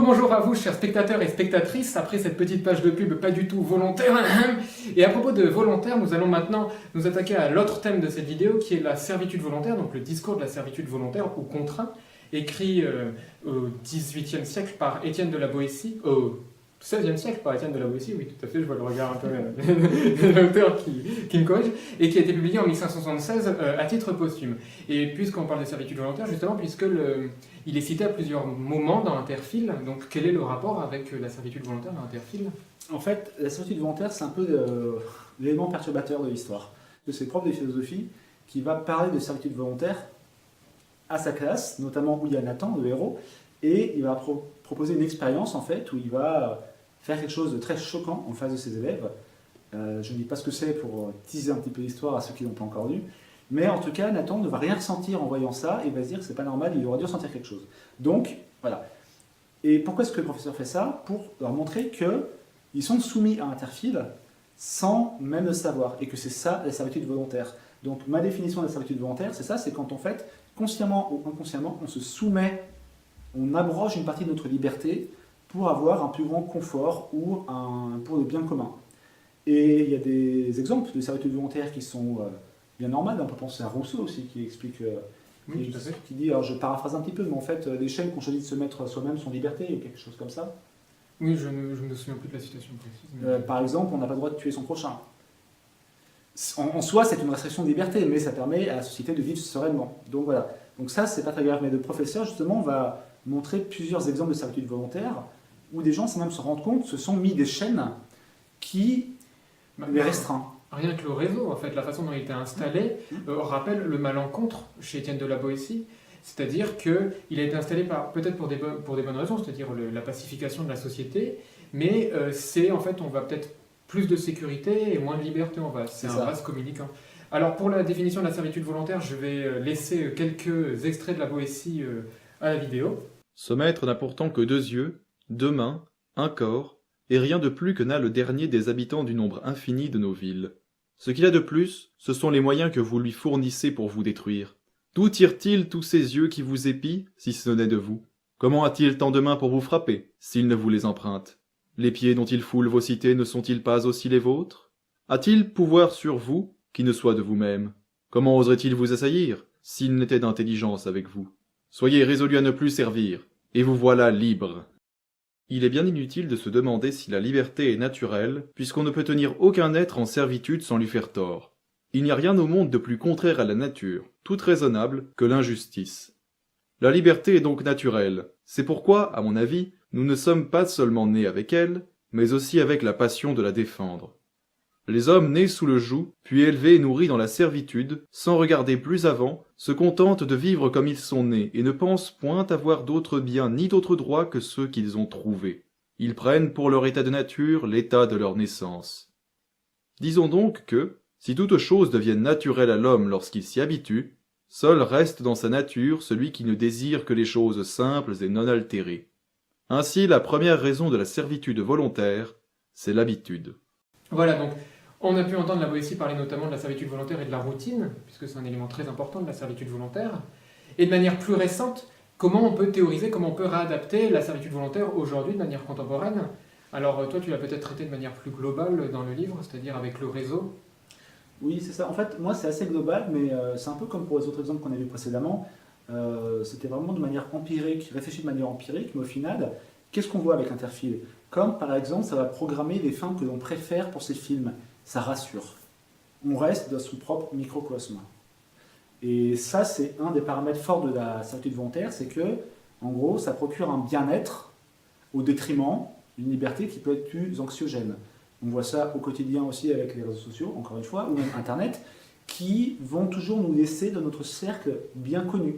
Rebonjour à vous, chers spectateurs et spectatrices, après cette petite page de pub pas du tout volontaire. Et à propos de volontaire, nous allons maintenant nous attaquer à l'autre thème de cette vidéo, qui est la servitude volontaire, donc le discours de la servitude volontaire ou contraint, écrit au XVIIIe siècle par Étienne de la Boétie, au XVIe siècle par Étienne de la Boétie, oui tout à fait, je vois le regard un peu de l'auteur qui me corrige, et qui a été publié en 1576 à titre posthume. Et puisqu'on parle de servitude volontaire, justement, il est cité à plusieurs moments dans Interphile, donc quel est le rapport avec la servitude volontaire dans Interphile? En fait, la servitude volontaire, c'est un peu l'élément perturbateur de l'histoire. C'est le prof de philosophie qui va parler de servitude volontaire à sa classe, notamment où il y a Nathan, le héros, et il va proposer une expérience en fait où il va faire quelque chose de très choquant en face de ses élèves. Je ne dis pas ce que c'est pour teaser un petit peu l'histoire à ceux qui ne l'ont pas encore lu, mais en tout cas, Nathan ne va rien ressentir en voyant ça et va se dire que c'est pas normal, il aurait dû ressentir quelque chose. Donc, voilà. Et pourquoi est-ce que le professeur fait ça? Pour leur montrer qu'ils sont soumis à Interphile sans même le savoir, et que c'est ça la servitude volontaire. Donc ma définition de la servitude volontaire, c'est ça, c'est quand en fait, consciemment ou inconsciemment, on se soumet, on abroge une partie de notre liberté pour avoir un plus grand confort ou pour le bien commun. Et il y a des exemples de servitude volontaire qui sont bien normales. On peut penser à Rousseau aussi, qui explique, Oui, qui dit, alors je paraphrase un petit peu, mais en fait, les chaînes qu'on choisit de se mettre soi-même son liberté, ou quelque chose comme ça. Oui, je ne me souviens plus de la citation précise. Mais... par exemple, on n'a pas le droit de tuer son prochain. En soi, c'est une restriction de liberté, mais ça permet à la société de vivre sereinement. Donc voilà. Donc ça, c'est pas très grave. Mais le professeur, justement, va montrer plusieurs exemples de servitude volontaire où des gens, sans même se rendre compte, se sont mis des chaînes qui les restreignent. Rien que le réseau, en fait, la façon dont il était installé, rappelle le malencontre chez Étienne de la Boétie. C'est-à-dire qu'il a été installé peut-être pour des bonnes raisons, c'est-à-dire la pacification de la société, mais en fait, on va peut-être plus de sécurité et moins de liberté, c'est un vase communicant. Alors, pour la définition de la servitude volontaire, je vais laisser quelques extraits de la Boétie à la vidéo. Ce maître n'a pourtant que 2 yeux, 2 mains, un corps, et rien de plus que n'a le dernier des habitants du nombre infini de nos villes. Ce qu'il a de plus, ce sont les moyens que vous lui fournissez pour vous détruire. D'où tire-t-il tous ces yeux qui vous épient, si ce n'est de vous? Comment a-t-il tant de mains pour vous frapper, s'il ne vous les emprunte? Les pieds dont il foule vos cités ne sont-ils pas aussi les vôtres? A-t-il pouvoir sur vous, qui ne soit de vous-même? Comment oserait-il vous assaillir, s'il n'était d'intelligence avec vous? Soyez résolu à ne plus servir, et vous voilà libre. Il est bien inutile de se demander si la liberté est naturelle, puisqu'on ne peut tenir aucun être en servitude sans lui faire tort. Il n'y a rien au monde de plus contraire à la nature, toute raisonnable, que l'injustice. La liberté est donc naturelle. C'est pourquoi, à mon avis, nous ne sommes pas seulement nés avec elle, mais aussi avec la passion de la défendre. Les hommes nés sous le joug, puis élevés et nourris dans la servitude, sans regarder plus avant, se contentent de vivre comme ils sont nés et ne pensent point avoir d'autres biens ni d'autres droits que ceux qu'ils ont trouvés. Ils prennent pour leur état de nature l'état de leur naissance. Disons donc que, si toutes choses deviennent naturelles à l'homme lorsqu'il s'y habitue, seul reste dans sa nature celui qui ne désire que les choses simples et non altérées. Ainsi, la première raison de la servitude volontaire, c'est l'habitude. Voilà, donc on a pu entendre la Boétie parler notamment de la servitude volontaire et de la routine, puisque c'est un élément très important de la servitude volontaire. Et de manière plus récente, comment on peut théoriser, comment on peut réadapter la servitude volontaire aujourd'hui de manière contemporaine? Alors toi, tu l'as peut-être traité de manière plus globale dans le livre, c'est-à-dire avec le réseau. Oui, c'est ça. En fait, moi, c'est assez global, mais c'est un peu comme pour les autres exemples qu'on a vus précédemment. C'était vraiment de manière empirique, réfléchi de manière empirique, mais au final, qu'est-ce qu'on voit avec Interphile? Comme, par exemple, ça va programmer les fins que l'on préfère pour ces films. Ça rassure. On reste dans son propre microcosme. Et ça, c'est un des paramètres forts de la servitude volontaire, c'est que, en gros, ça procure un bien-être au détriment d'une liberté qui peut être plus anxiogène. On voit ça au quotidien aussi avec les réseaux sociaux, encore une fois, ou même Internet, qui vont toujours nous laisser dans notre cercle bien connu.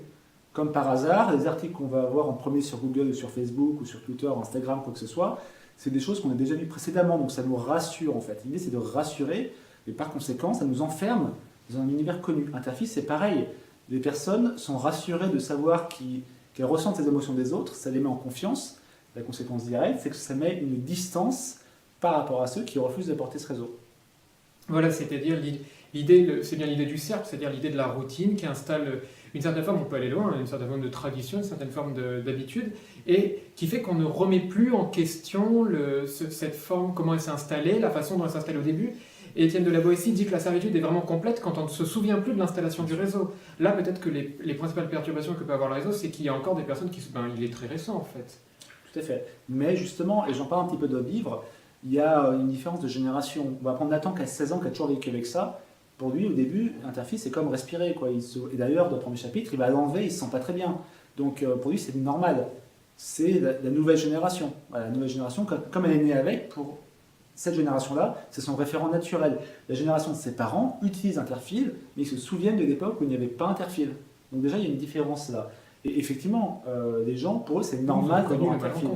Comme par hasard, les articles qu'on va avoir en premier sur Google, ou sur Facebook, ou sur Twitter, Instagram, quoi que ce soit, c'est des choses qu'on a déjà vues précédemment, donc ça nous rassure en fait. L'idée c'est de rassurer, et par conséquent, ça nous enferme dans un univers connu. Interphile, c'est pareil. Les personnes sont rassurées de savoir qu'elles ressentent les émotions des autres, ça les met en confiance. La conséquence directe, c'est que ça met une distance par rapport à ceux qui refusent d'apporter ce réseau. Voilà, c'est-à-dire l'idée, c'est bien l'idée du cercle, c'est-à-dire l'idée de la routine qui installe une certaine forme, on peut aller loin, une certaine forme de tradition, une certaine forme d'habitude, et qui fait qu'on ne remet plus en question cette forme, comment elle s'est installée, la façon dont elle s'est installée au début. Et Étienne de la Boétie dit que la servitude est vraiment complète quand on ne se souvient plus de l'installation du réseau. Là, peut-être que les principales perturbations que peut avoir le réseau, c'est qu'il y a encore des personnes qui... il est très récent, en fait. Tout à fait. Mais justement, et j'en parle un petit peu de livre, il y a une différence de génération. On va prendre Nathan qui a 16 ans, qui a toujours vécu avec ça. Pour lui, au début, Interfile, c'est comme respirer, quoi. Et d'ailleurs, dans le premier chapitre, il va l'enlever, il ne se sent pas très bien. Donc pour lui, c'est normal. C'est la nouvelle génération. Voilà, la nouvelle génération, comme elle est née avec, pour cette génération-là, c'est son référent naturel. La génération de ses parents utilise Interfile, mais ils se souviennent de l'époque où il n'y avait pas Interfile. Donc déjà, il y a une différence là. Et effectivement, les gens, pour eux, c'est normal d'avoir Interfile.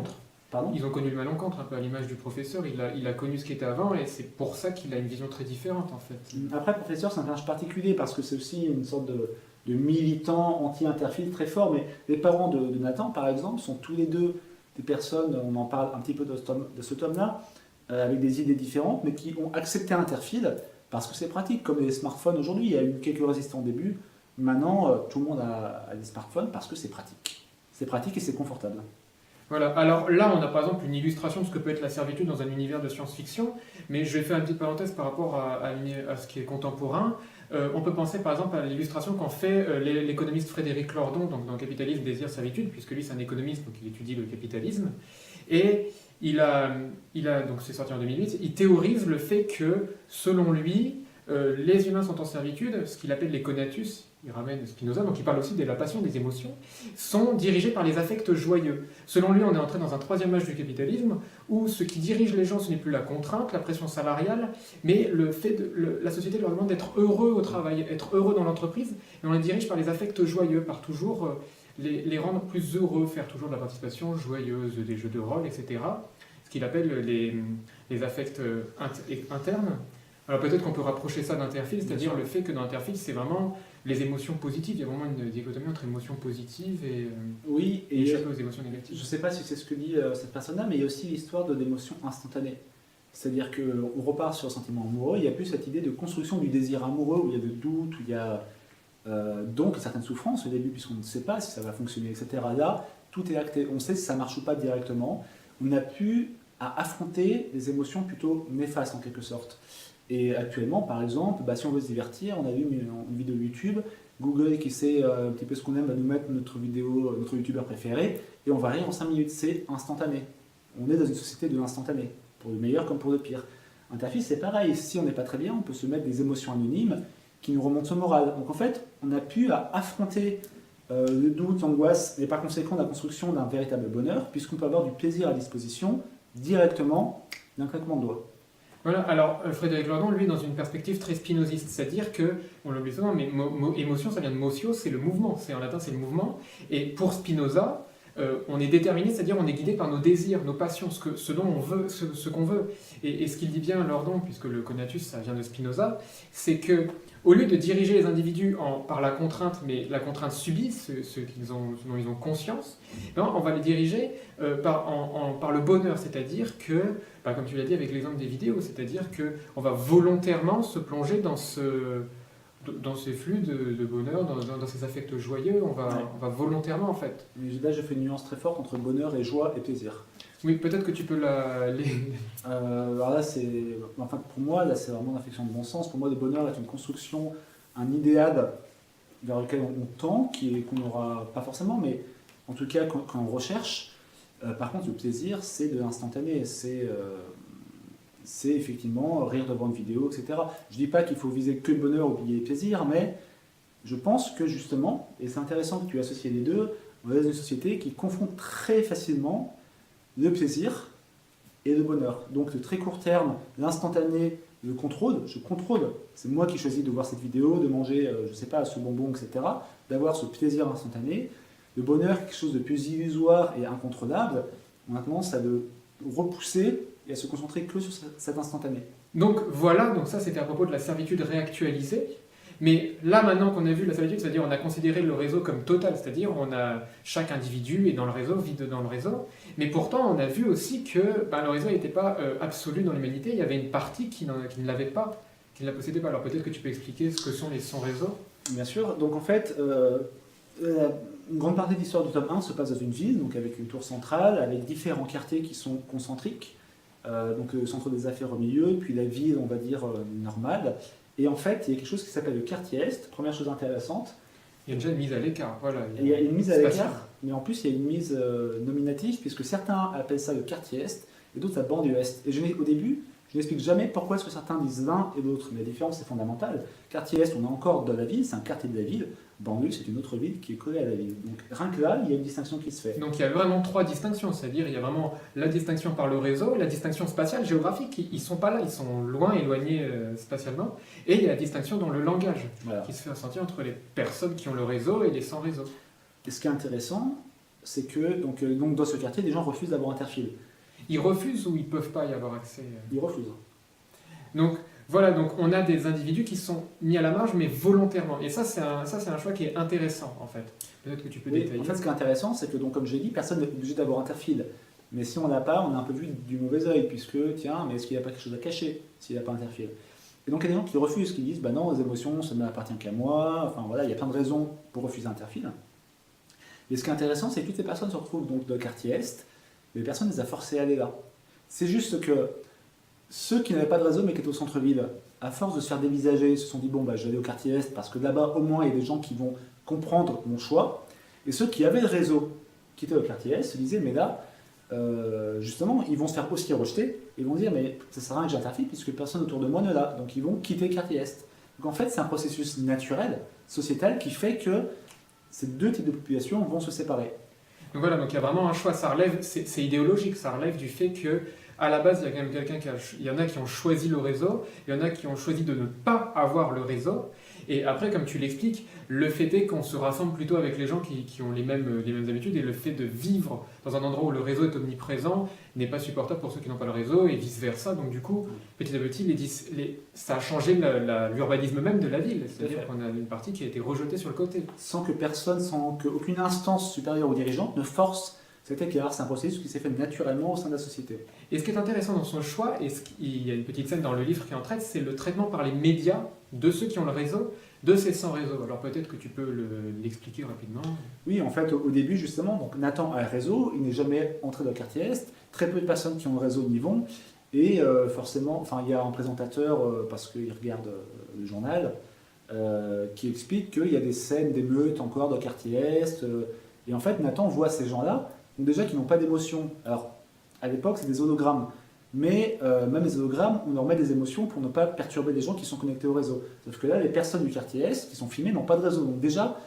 Pardon ? Ils ont connu le malencontre, un peu à l'image du professeur. Il a connu ce qui était avant, et c'est pour ça qu'il a une vision très différente, en fait. Après, le professeur, c'est un personnage particulier, parce que c'est aussi une sorte de militant anti-Interfile très fort. Mais les parents de Nathan, par exemple, sont tous les deux des personnes, on en parle un petit peu de ce tome-là, avec des idées différentes, mais qui ont accepté Interfile parce que c'est pratique, comme les smartphones aujourd'hui. Il y a eu quelques résistants au début. Maintenant, tout le monde a des smartphones parce que c'est pratique. C'est pratique et c'est confortable. Voilà, alors là on a par exemple une illustration de ce que peut être la servitude dans un univers de science-fiction, mais je vais faire une petite parenthèse par rapport à ce qui est contemporain. On peut penser par exemple à l'illustration qu'en fait l'économiste Frédéric Lordon, donc dans Capitalisme, Désir, Servitude, puisque lui c'est un économiste, donc il étudie le capitalisme, et donc c'est sorti en 2008, il théorise le fait que, selon lui, les humains sont en servitude, ce qu'il appelle les conatus, il ramène Spinoza, donc il parle aussi de la passion, des émotions, sont dirigés par les affects joyeux. Selon lui, on est entré dans un troisième âge du capitalisme, où ce qui dirige les gens, ce n'est plus la contrainte, la pression salariale, mais le fait la société leur demande d'être heureux au travail, être heureux dans l'entreprise, et on les dirige par les affects joyeux, par toujours les rendre plus heureux, faire toujours de la participation joyeuse, des jeux de rôle, etc. Ce qu'il appelle les affects internes. Alors peut-être qu'on peut rapprocher ça d'Interfile, c'est-à-dire le fait que dans Interfile, c'est vraiment les émotions positives. Il y a vraiment une dichotomie entre émotions positives et oui, et échapper aux émotions négatives. Je ne sais pas si c'est ce que dit cette personne-là, mais il y a aussi l'histoire de l'émotion instantanée. C'est-à-dire qu'on repart sur le sentiment amoureux, il n'y a plus cette idée de construction du désir amoureux, où il y a de doute, où il y a donc certaines souffrances au début, puisqu'on ne sait pas si ça va fonctionner, etc. Là, tout est acté. On sait si ça marche ou pas directement. On n'a plus à affronter des émotions plutôt néfastes, en quelque sorte. Et actuellement, par exemple, si on veut se divertir, on a vu une vidéo YouTube, Google qui sait un petit peu ce qu'on aime va nous mettre notre youtubeur préféré, et on va rire en 5 minutes, c'est instantané. On est dans une société de l'instantané, pour le meilleur comme pour le pire. Interfile, c'est pareil, si on n'est pas très bien, on peut se mettre des émotions anonymes qui nous remontent au moral. Donc en fait, on n'a plus à affronter le doute, l'angoisse, et par conséquent la construction d'un véritable bonheur, puisqu'on peut avoir du plaisir à disposition directement d'un claquement de doigts. Voilà, alors Frédéric Lordon, lui, dans une perspective très spinoziste, c'est-à-dire que, on l'oublie souvent, mais émotion, ça vient de motio, c'est le mouvement, en latin c'est le mouvement, et pour Spinoza, on est déterminé, c'est-à-dire on est guidé par nos désirs, nos passions, ce dont on veut, ce qu'on veut. Et ce qu'il dit bien, Lordon, puisque le conatus, ça vient de Spinoza, c'est que au lieu de diriger les individus par la contrainte, mais la contrainte subie, ce dont ils ont conscience, on va les diriger par le bonheur, c'est-à-dire que, comme tu l'as dit avec l'exemple des vidéos, c'est-à-dire qu'on va volontairement se plonger dans ces flux de bonheur, dans ces affects joyeux, on va volontairement en fait. Mais là, je fais une nuance très forte entre bonheur et joie et plaisir. Oui, peut-être que tu peux alors là, pour moi, là, c'est vraiment l'affection de bon sens. Pour moi, le bonheur est une construction, un idéal vers lequel on tend, qu'on n'aura pas forcément, mais en tout cas quand on recherche. Par contre, le plaisir, c'est de l'instantané. C'est effectivement rire devant une vidéo, etc. Je ne dis pas qu'il faut viser que le bonheur ou oublier le plaisir, mais je pense que justement, et c'est intéressant que tu associes les deux, on est dans une société qui confond très facilement le plaisir et le bonheur. Donc, le très court terme, l'instantané, le contrôle, je contrôle. C'est moi qui choisis de voir cette vidéo, de manger, je ne sais pas, ce bonbon, etc. D'avoir ce plaisir instantané. Le bonheur, quelque chose de plus illusoire et incontrôlable, on a tendance à le repousser et à se concentrer que sur cet instantané. Donc voilà, donc ça c'était à propos de la servitude réactualisée. Mais là maintenant qu'on a vu la servitude, c'est-à-dire on a considéré le réseau comme total, c'est-à-dire chaque individu est dans le réseau, vit dans le réseau. Mais pourtant on a vu aussi que le réseau n'était pas absolu dans l'humanité, il y avait une partie qui ne l'avait pas, qui ne la possédait pas. Alors peut-être que tu peux expliquer ce que sont les sans-réseaux. Bien sûr, donc en fait, Une grande partie de l'histoire du tome 1 se passe dans une ville, donc avec une tour centrale, avec différents quartiers qui sont concentriques. Donc le centre des affaires au milieu, puis la ville, on va dire, normale. Et en fait, il y a quelque chose qui s'appelle le quartier Est. Première chose intéressante. Il y a déjà une mise à l'écart. Voilà, Il y a une mise à spatiale. l'écart, mais en plus, il y a une mise nominative, puisque certains appellent ça le quartier Est, et d'autres la banlieue Est. Et au début, je n'explique jamais pourquoi est-ce que certains disent l'un et l'autre, mais la différence est fondamentale. Quartier Est, on est encore dans la ville, c'est un quartier de la ville. Banlieue, c'est une autre ville qui est collée à la ville. Donc rien que là, il y a une distinction qui se fait. Donc il y a vraiment trois distinctions, c'est-à-dire il y a vraiment la distinction par le réseau, la distinction spatiale, géographique, ils sont pas là, ils sont loin, éloignés spatialement, et il y a la distinction dans le langage Voilà. qui se fait ressentir entre les personnes qui ont le réseau et les sans réseau. Et ce qui est intéressant, c'est que donc dans ce quartier, les gens refusent d'avoir Interfile. Ils refusent ou ils peuvent pas y avoir accès. Ils refusent. Donc voilà, donc on a des individus qui sont mis à la marge, mais volontairement. Et ça, c'est un choix qui est intéressant, en fait. Peut-être que tu peux Oui, détailler. en fait, ce qui est intéressant, c'est que, donc, comme j'ai dit, personne n'est obligé d'avoir Interfile. Mais si on l'a pas, on a un peu vu du mauvais œil, puisque, tiens, mais est-ce qu'il n'y a pas quelque chose à cacher s'il n'a pas Interfile? Et donc, il y a des gens qui refusent, qui disent, bah non, les émotions, ça ne m'appartient qu'à moi. Enfin, voilà, il y a plein de raisons pour refuser Interfile. Et ce qui est intéressant, c'est que toutes ces personnes se retrouvent donc dans le quartier Est, mais personne ne les a forcés à aller là. C'est juste que ceux qui n'avaient pas de réseau, mais qui étaient au centre-ville, à force de se faire dévisager, se sont dit, bon, bah, je vais aller au quartier Est, parce que là-bas, au moins, il y a des gens qui vont comprendre mon choix. Et ceux qui avaient le réseau, qui étaient au quartier Est, se disaient, mais là, justement, ils vont se faire aussi rejeter, ils vont dire, mais ça sert à rien que j'interfile, puisque personne autour de moi ne l'a. Donc ils vont quitter le quartier Est. Donc en fait, c'est un processus naturel, sociétal, qui fait que ces deux types de populations vont se séparer. Donc voilà, donc il y a vraiment un choix, ça relève, c'est idéologique, ça relève du fait que à la base, il y a quand même quelqu'un il y en a qui ont choisi le réseau, il y en a qui ont choisi de ne pas avoir le réseau, et après, comme tu l'expliques, le fait est qu'on se rassemble plutôt avec les gens qui ont les mêmes habitudes, et le fait de vivre dans un endroit où le réseau est omniprésent n'est pas supportable pour ceux qui n'ont pas le réseau, et vice-versa. Donc du coup, petit à petit, ça a changé l'urbanisme même de la ville, c'est-à-dire qu'on a une partie qui a été rejetée sur le côté. Sans qu'aucune instance supérieure ou dirigeante ne force cet écart. C'est un processus qui s'est fait naturellement au sein de la société. Et ce qui est intéressant dans son choix, et il y a une petite scène dans le livre qui en traite, c'est le traitement par les médias de ceux qui ont le réseau, de ces sans réseau. Alors peut-être que tu peux l'expliquer rapidement. Oui, en fait, au début, justement, donc Nathan a un réseau, il n'est jamais entré dans le quartier Est, très peu de personnes qui ont le réseau n'y vont, et forcément, enfin, il y a un présentateur, parce qu'il regarde le journal, qui explique qu'il y a des scènes d'émeutes encore dans le quartier Est, et en fait, Nathan voit ces gens-là, donc déjà qui n'ont pas d'émotion. Alors, à l'époque, c'est des hologrammes. Mais même les hologrammes, on leur met des émotions pour ne pas perturber les gens qui sont connectés au réseau. Sauf que là, les personnes du quartier Est qui sont filmées n'ont pas de réseau. Donc déjà,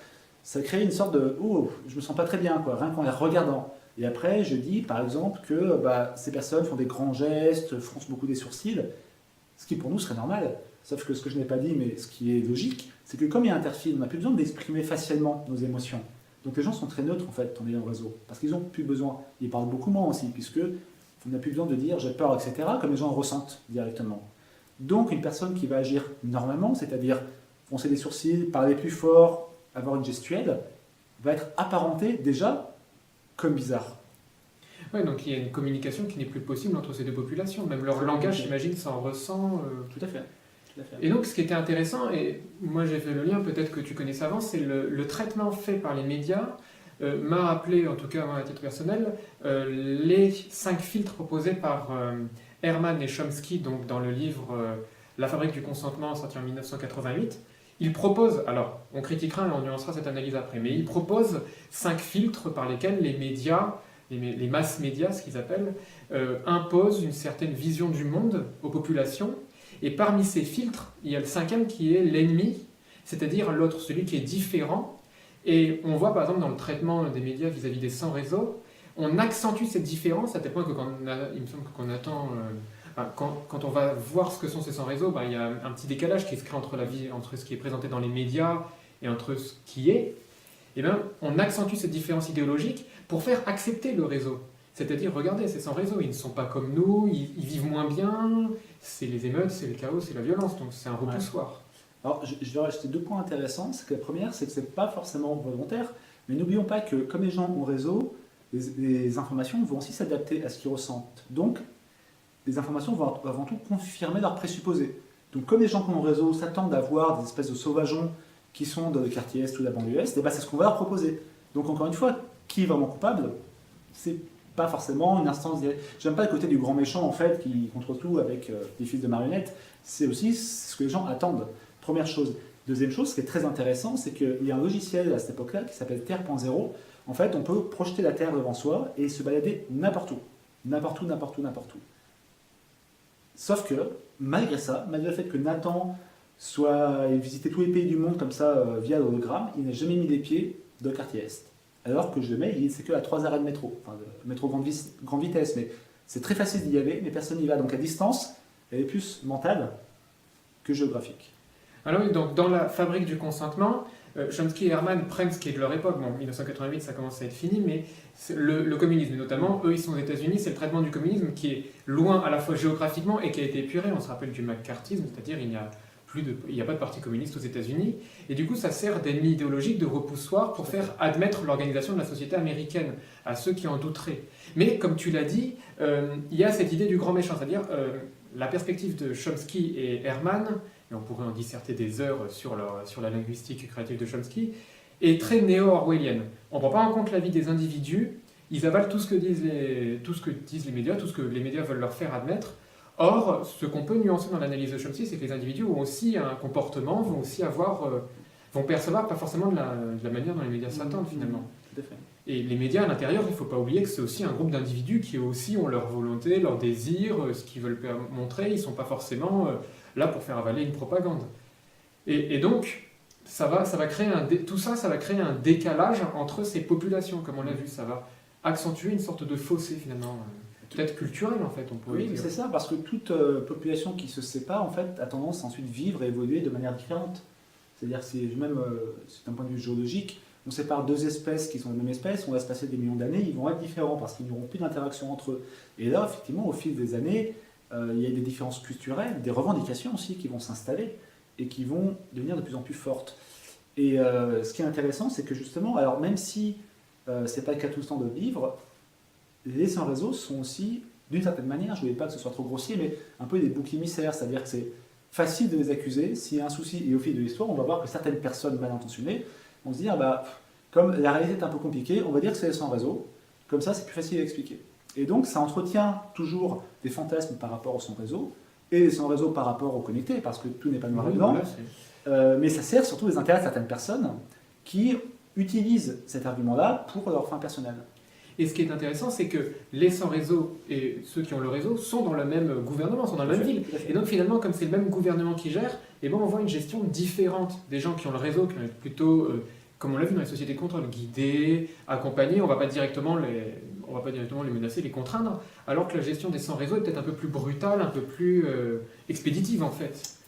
ça crée une sorte de « Oh, je me sens pas très bien, quoi, rien qu'en les regardant ». Et après, je dis, par exemple, que ces personnes font des grands gestes, froncent beaucoup des sourcils, ce qui pour nous serait normal. Sauf que ce que je n'ai pas dit, mais ce qui est logique, c'est que comme il y a Interfile, on n'a plus besoin d'exprimer facialement nos émotions. Donc les gens sont très neutres, en fait, en ayant le réseau. Parce qu'ils n'ont plus besoin. Ils parlent beaucoup moins aussi, puisque on n'a plus besoin de dire j'ai peur, etc., comme les gens le ressentent directement. Donc une personne qui va agir normalement, c'est-à-dire froncer des sourcils, parler plus fort, avoir une gestuelle, va être apparentée déjà comme bizarre. Ouais, donc il y a une communication qui n'est plus possible entre ces deux populations. Même leur langage, j'imagine, s'en ressent. Tout à fait. Et donc ce qui était intéressant, et moi j'ai fait le lien, peut-être que tu connais avant, c'est le traitement fait par les médias m'a rappelé, en tout cas moi, à titre personnel, les 5 filtres proposés par Herman et Chomsky donc, dans le livre La fabrique du consentement, sorti en 1988. Il propose, alors on critiquera et on nuancera cette analyse après, mais il propose 5 filtres par lesquels les médias, les masses médias, ce qu'ils appellent, imposent une certaine vision du monde aux populations. Et parmi ces filtres, il y a le 5e qui est l'ennemi, c'est-à-dire l'autre, celui qui est différent. Et on voit par exemple dans le traitement des médias vis-à-vis des sans-réseau, on accentue cette différence à tel point que il me semble que quand on va voir ce que sont ces sans-réseau, il y a un petit décalage qui se crée entre ce qui est présenté dans les médias et entre ce qui est. Et bien, on accentue cette différence idéologique pour faire accepter le réseau. C'est-à-dire, regardez, ces sans-réseau, ils ne sont pas comme nous, ils vivent moins bien, c'est les émeutes, c'est le chaos, c'est la violence, donc c'est un repoussoir. Alors, je vais rajouter 2 points intéressants. C'est que la première, c'est que ce n'est pas forcément volontaire, mais n'oublions pas que comme les gens ont réseau, les informations vont aussi s'adapter à ce qu'ils ressentent. Donc, les informations vont avant tout confirmer leurs présupposés. Donc, comme les gens qui ont réseau s'attendent à voir des espèces de sauvageons qui sont dans le quartier Est ou la banlieue Est, et ben, c'est ce qu'on va leur proposer. Donc encore une fois, qui est vraiment coupable? C'est pas forcément une instance. J'aime pas le côté du grand méchant en fait qui contrôle tout avec des fils de marionnettes. C'est aussi ce que les gens attendent. Première chose. Deuxième chose, ce qui est très intéressant, c'est qu'il y a un logiciel à cette époque-là qui s'appelle Terre.0. En fait, on peut projeter la Terre devant soi et se balader n'importe où. N'importe où, n'importe où, n'importe où. Sauf que, malgré ça, malgré le fait que Nathan ait visité tous les pays du monde comme ça via l'hologramme, il n'a jamais mis les pieds dans le quartier Est. Alors que je le mets, c'est que à 3 arrêts de métro. Enfin, de métro grande vitesse, mais c'est très facile d'y aller, mais personne n'y va. Donc la distance, elle est plus mentale que géographique. Alors oui, donc dans la fabrique du consentement, Chomsky et Herman prennent ce qui est de leur époque. Bon, 1988, ça commence à être fini, mais le communisme, notamment, eux, ils sont aux États-Unis, c'est le traitement du communisme qui est loin à la fois géographiquement et qui a été épuré. On se rappelle du McCarthyisme, c'est-à-dire il n'y a pas de parti communiste aux États-Unis. Et du coup, ça sert d'ennemi idéologique, de repoussoir pour faire admettre l'organisation de la société américaine à ceux qui en douteraient. Mais comme tu l'as dit, il y a cette idée du grand méchant, c'est-à-dire la perspective de Chomsky et Herman, et on pourrait en disserter des heures sur la linguistique créative de Chomsky, est très néo-orwellienne. On ne prend pas en compte la vie des individus, ils avalent tout ce que disent les médias, tout ce que les médias veulent leur faire admettre. Or, ce qu'on peut nuancer dans l'analyse de Chomsky, c'est que les individus ont aussi un comportement, vont percevoir pas forcément de la manière dont les médias s'attendent finalement. Tout à fait. Et les médias à l'intérieur, il ne faut pas oublier que c'est aussi un groupe d'individus qui aussi ont leur volonté, leurs désirs, ce qu'ils veulent montrer. Ils ne sont pas forcément là pour faire avaler une propagande. Et donc, ça va créer tout ça, ça va créer un décalage entre ces populations, comme on l'a vu. Ça va accentuer une sorte de fossé finalement, peut-être culturel en fait, on pourrait Oui, dire. c'est ça, parce que toute population qui se sépare en fait a tendance à ensuite vivre et évoluer de manière différente. C'est-à-dire que c'est d'un point de vue géologique, on sépare deux espèces qui sont la même espèce, on va se passer des millions d'années, ils vont être différents parce qu'ils n'auront plus d'interaction entre eux. Et là, effectivement, au fil des années, il y a des différences culturelles, des revendications aussi qui vont s'installer et qui vont devenir de plus en plus fortes. Et ce qui est intéressant, c'est que justement, alors même si c'est pas le cas tout le temps de vivre, les sans-réseau sont aussi, d'une certaine manière, je ne voulais pas que ce soit trop grossier, mais un peu des boucs émissaires, c'est-à-dire que c'est facile de les accuser. S'il y a un souci, et au fil de l'histoire, on va voir que certaines personnes mal intentionnées vont se dire, comme la réalité est un peu compliquée, on va dire que c'est les sans-réseau, comme ça c'est plus facile à expliquer. Et donc ça entretient toujours des fantasmes par rapport au sans-réseau, et les sans-réseau par rapport au connecté, parce que tout n'est pas noir et blanc, mais ça sert surtout les intérêts de certaines personnes qui utilisent cet argument-là pour leur fin personnelle. Et ce qui est intéressant, c'est que les sans-réseau et ceux qui ont le réseau sont dans le même gouvernement, sont dans la même ville. Et donc finalement, comme c'est le même gouvernement qui gère, on voit une gestion différente des gens qui ont le réseau, qui vont être plutôt, comme on l'a vu dans les sociétés de contrôle, guidés, accompagnés. On ne va pas directement les menacer, les contraindre, alors que la gestion des sans-réseau est peut-être un peu plus brutale, un peu plus expéditive en fait.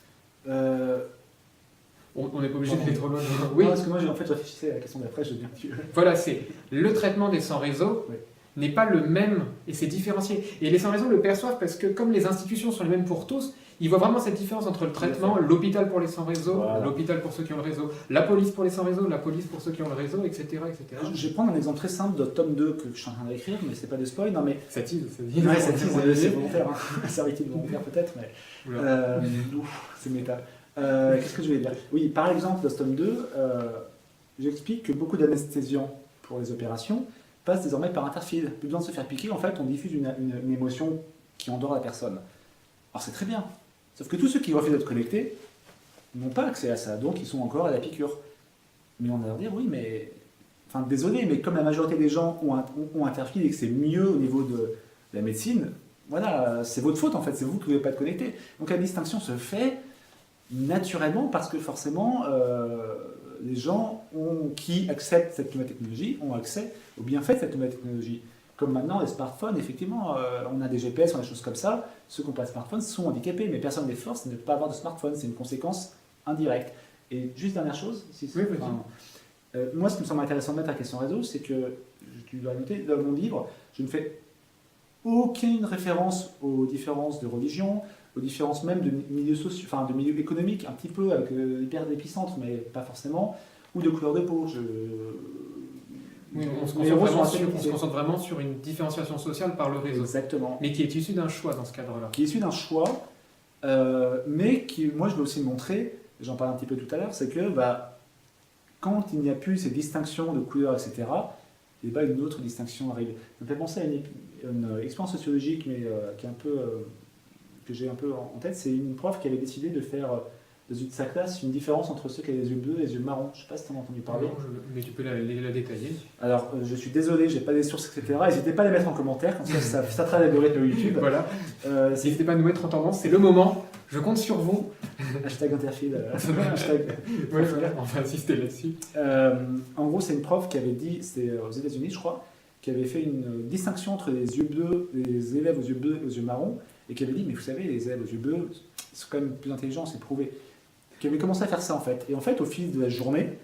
On n'est pas obligé d'aller trop loin. Oui, parce que moi j'ai en fait réfléchi à la question d'après, je veux bien. Voilà, c'est le traitement des sans-réseau n'est pas le même et c'est différencié. Et les sans-réseau le perçoivent parce que comme les institutions sont les mêmes pour tous, ils voient vraiment cette différence entre le traitement, l'hôpital pour les sans-réseau, l'hôpital pour ceux qui ont le réseau, la police pour les sans-réseau, la police pour ceux qui ont le réseau, etc. etc. Je vais prendre un exemple très simple de tome 2 que je suis en train d'écrire, mais c'est pas de spoil, non mais... Ça tease, c'est volontaire, hein. Servitude volontaire peut-être, mais... c'est méta. Qu'est-ce que je voulais dire? Oui, par exemple, dans ce tome 2, j'explique que beaucoup d'anesthésiants pour les opérations passent désormais par interfile. Plus besoin de se faire piquer, en fait, on diffuse une émotion qui endort la personne. Alors c'est très bien, sauf que tous ceux qui refusent d'être connectés n'ont pas accès à ça, donc ils sont encore à la piqûre. Mais on va leur dire, oui, mais... Enfin, désolé, mais comme la majorité des gens ont interfile et que c'est mieux au niveau de la médecine, voilà, c'est votre faute en fait, c'est vous qui ne voulez pas être connecté. Donc la distinction se fait naturellement parce que forcément les gens qui acceptent cette nouvelle technologie ont accès aux bienfaits de cette nouvelle technologie. Comme maintenant les smartphones, effectivement, on a des GPS, on a des choses comme ça, ceux qui n'ont pas de smartphone sont handicapés, mais personne ne les force de ne pas avoir de smartphone, c'est une conséquence indirecte. Et juste dernière chose, moi ce qui me semble intéressant de mettre à la question réseau, c'est que, tu dois noter, dans mon livre, je ne fais aucune référence aux différences de religion, aux différences même de milieux sociaux, enfin de milieux économiques, un petit peu avec l'épicentre, mais pas forcément, ou de couleur de peau. On se concentre vraiment sur une différenciation sociale par le réseau. Exactement. Mais qui est issue d'un choix dans ce cadre-là. Qui est issue d'un choix, mais qui, moi je veux aussi montrer, j'en parle un petit peu tout à l'heure, c'est que quand il n'y a plus ces distinctions de couleurs, etc., et ben une autre distinction arrive. Ça me fait penser à une expérience sociologique, mais qui est un peu, que j'ai un peu en tête. C'est une prof qui avait décidé de faire dans une de sa classe une différence entre ceux qui avaient les yeux bleus et les yeux marrons. Je ne sais pas si tu en as entendu parler. Non, mais tu peux la détailler. Alors, je suis désolé, j'ai pas des sources, etc. N'hésitez pas à les mettre en commentaire, comme ça traite l'algorithme YouTube. Voilà. C'est N'hésitez pas à nous mettre en tendance, c'est le moment. Je compte sur vous. hashtag Interfield. hashtag... Ouais, voilà, on va insister là-dessus. En gros, c'est une prof qui avait dit, c'était aux États-Unis, je crois, qui avait fait une distinction entre les yeux bleus, les élèves aux yeux bleus et aux yeux marrons, et qui avait dit, mais vous savez, les élèves aux yeux bleus sont quand même plus intelligents, c'est prouvé. Qui avait commencé à faire ça en fait. Et en fait, au fil de la journée,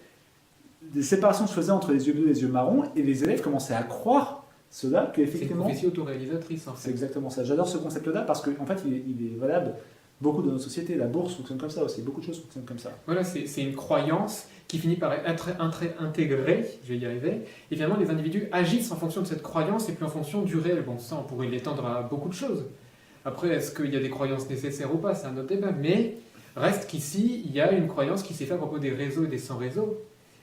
des séparations se faisaient entre les yeux bleus et les yeux marrons, et les élèves commençaient à croire cela, C'est une qu'effectivement. prophétie autoréalisatrice en C'est fait. exactement ça. J'adore ce concept-là parce qu'en fait, il est valable beaucoup dans notre société. La bourse fonctionne comme ça aussi. Beaucoup de choses fonctionnent comme ça. Voilà, c'est une croyance qui finit par être intégrée, je vais y arriver, et finalement les individus agissent en fonction de cette croyance et puis en fonction du réel. Bon, ça, on pourrait l'étendre à beaucoup de choses. Après, est-ce qu'il y a des croyances nécessaires ou pas, c'est un autre débat, mais reste qu'ici, il y a une croyance qui s'est faite à propos des réseaux et des sans-réseaux,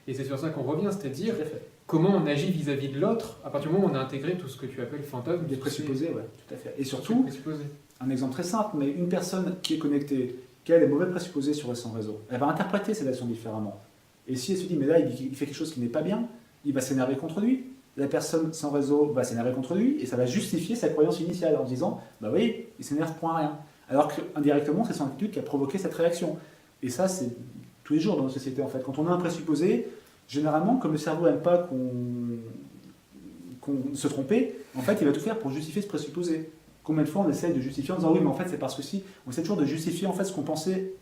et c'est sur ça qu'on revient, c'est-à-dire Tout à fait. comment on agit vis-à-vis de l'autre à partir du moment où on a intégré tout ce que tu appelles fantasme. Des présupposés, ouais, tout à fait. Et Tout surtout, présupposé. un exemple très simple, mais une personne qui est connectée, qui a des mauvais présupposés sur son réseau, elle va interpréter cette action différemment. Et si elle se dit, mais là, il fait quelque chose qui n'est pas bien, il va s'énerver contre lui. La personne sans réseau va s'énerver contre lui, et ça va justifier sa croyance initiale en disant, bah oui, il s'énerve pour un rien. Alors qu'indirectement, c'est son attitude qui a provoqué cette réaction. Et ça, c'est tous les jours dans notre société, en fait. Quand on a un présupposé, généralement, comme le cerveau n'aime pas qu'on se tromper, en fait, il va tout faire pour justifier ce présupposé. Combien de fois on essaie de justifier en disant oui, mais en fait, c'est parce que si. On essaie toujours de justifier en fait ce qu'on pensait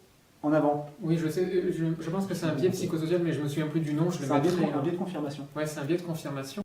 en avant. Oui, je sais, je pense que c'est un biais psychosocial, mais je me souviens plus du nom, je le C'est un mettrai. biais de confirmation. Ouais, c'est un biais de confirmation.